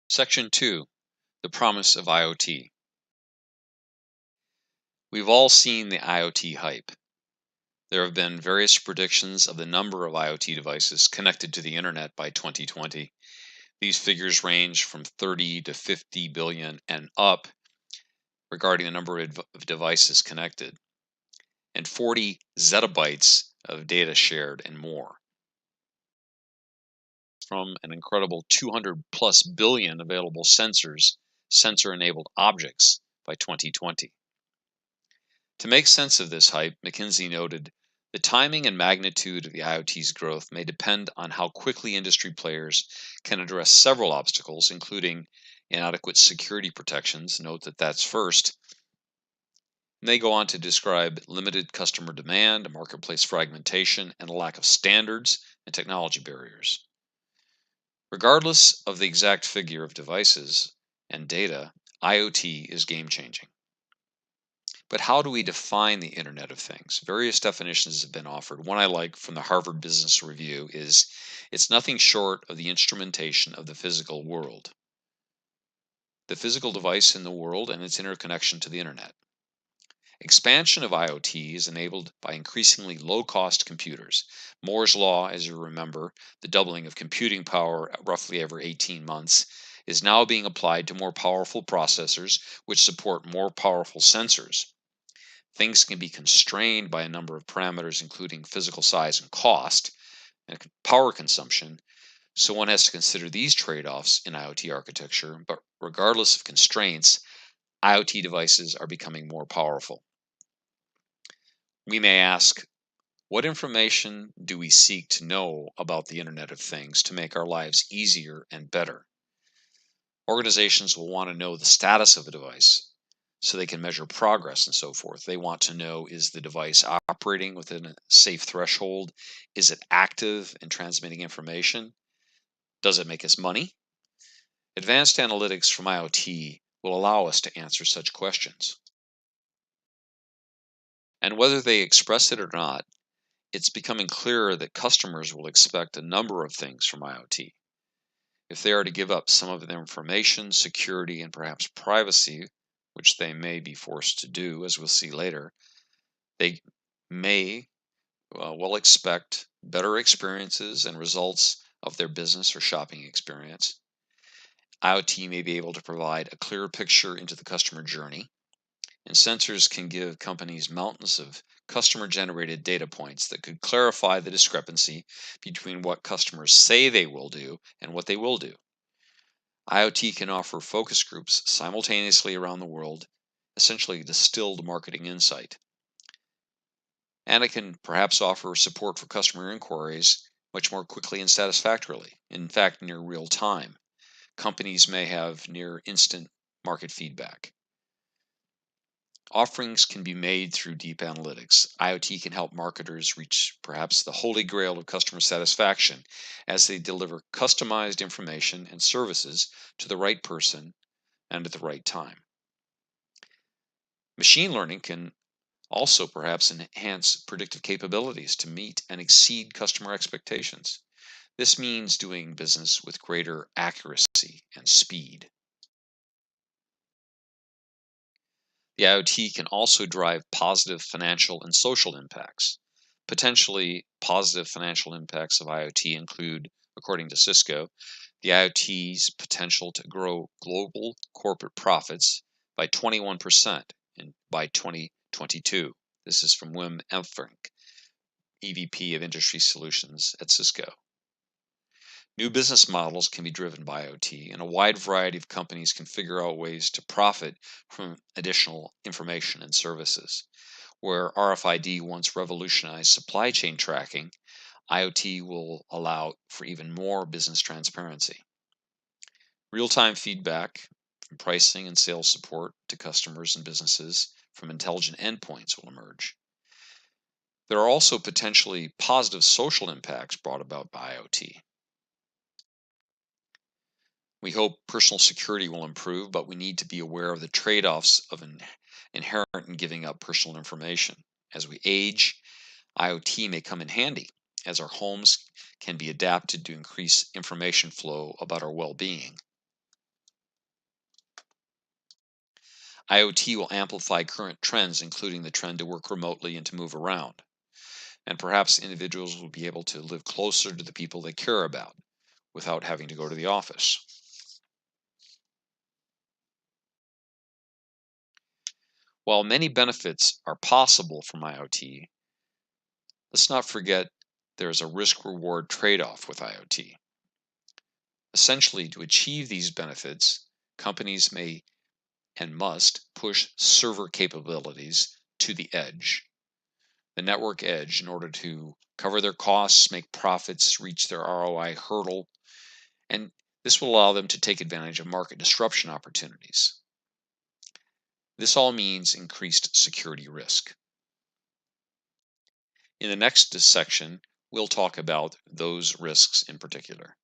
Section 2. The Promise of IoT. We've all seen the IoT hype. There have been various predictions of the number of IoT devices connected to the internet by 2020. These figures range from 30 to 50 billion and up regarding the number of devices connected, and 40 zettabytes of data shared and more. From an incredible 200 plus billion available sensor-enabled objects by 2020. To make sense of this hype, McKinsey noted, the timing and magnitude of the IoT's growth may depend on how quickly industry players can address several obstacles, including inadequate security protections. Note that that's first. And they go on to describe limited customer demand, marketplace fragmentation, and a lack of standards and technology barriers. Regardless of the exact figure of devices and data, IoT is game-changing. But how do we define the Internet of Things? Various definitions have been offered. One I like from the Harvard Business Review is, it's nothing short of the instrumentation of the physical world. The physical device in the world and its interconnection to the Internet. Expansion of IoT is enabled by increasingly low-cost computers. Moore's Law, as you remember, the doubling of computing power roughly every 18 months, is now being applied to more powerful processors which support more powerful sensors. Things can be constrained by a number of parameters, including physical size and cost, and power consumption. So one has to consider these trade-offs in IoT architecture, but regardless of constraints, IoT devices are becoming more powerful. We may ask, what information do we seek to know about the Internet of Things to make our lives easier and better? Organizations will want to know the status of a device so they can measure progress and so forth. They want to know, is the device operating within a safe threshold? Is it active in transmitting information? Does it make us money? Advanced analytics from IoT will allow us to answer such questions. And whether they express it or not, it's becoming clearer that customers will expect a number of things from IoT. If they are to give up some of their information, security, and perhaps privacy, which they may be forced to do, as we'll see later, they may well expect better experiences and results of their business or shopping experience. IoT may be able to provide a clearer picture into the customer journey, and sensors can give companies mountains of customer-generated data points that could clarify the discrepancy between what customers say they will do and what they will do. IoT can offer focus groups simultaneously around the world, essentially distilled marketing insight. And it can perhaps offer support for customer inquiries much more quickly and satisfactorily, in fact, near real time. Companies may have near instant market feedback. Offerings can be made through deep analytics. IoT can help marketers reach perhaps the holy grail of customer satisfaction as they deliver customized information and services to the right person and at the right time. Machine learning can also perhaps enhance predictive capabilities to meet and exceed customer expectations. This means doing business with greater accuracy and speed. The IoT can also drive positive financial and social impacts. Potentially positive financial impacts of IoT include, according to Cisco, the IoT's potential to grow global corporate profits by 21% by 2022. This is from Wim Empfink, EVP of Industry Solutions at Cisco. New business models can be driven by IoT, and a wide variety of companies can figure out ways to profit from additional information and services. Where RFID once revolutionized supply chain tracking, IoT will allow for even more business transparency. Real-time feedback from pricing and sales support to customers and businesses from intelligent endpoints will emerge. There are also potentially positive social impacts brought about by IoT. We hope personal security will improve, but we need to be aware of the trade-offs of inherent in giving up personal information. As we age, IoT may come in handy, as our homes can be adapted to increase information flow about our well-being. IoT will amplify current trends, including the trend to work remotely and to move around. And perhaps individuals will be able to live closer to the people they care about without having to go to the office. While many benefits are possible from IoT, let's not forget there's a risk reward trade off with IoT. Essentially, to achieve these benefits, companies may and must push server capabilities to the edge, the network edge, in order to cover their costs, make profits, reach their ROI hurdle, and this will allow them to take advantage of market disruption opportunities. This all means increased security risk. In the next section, we'll talk about those risks in particular.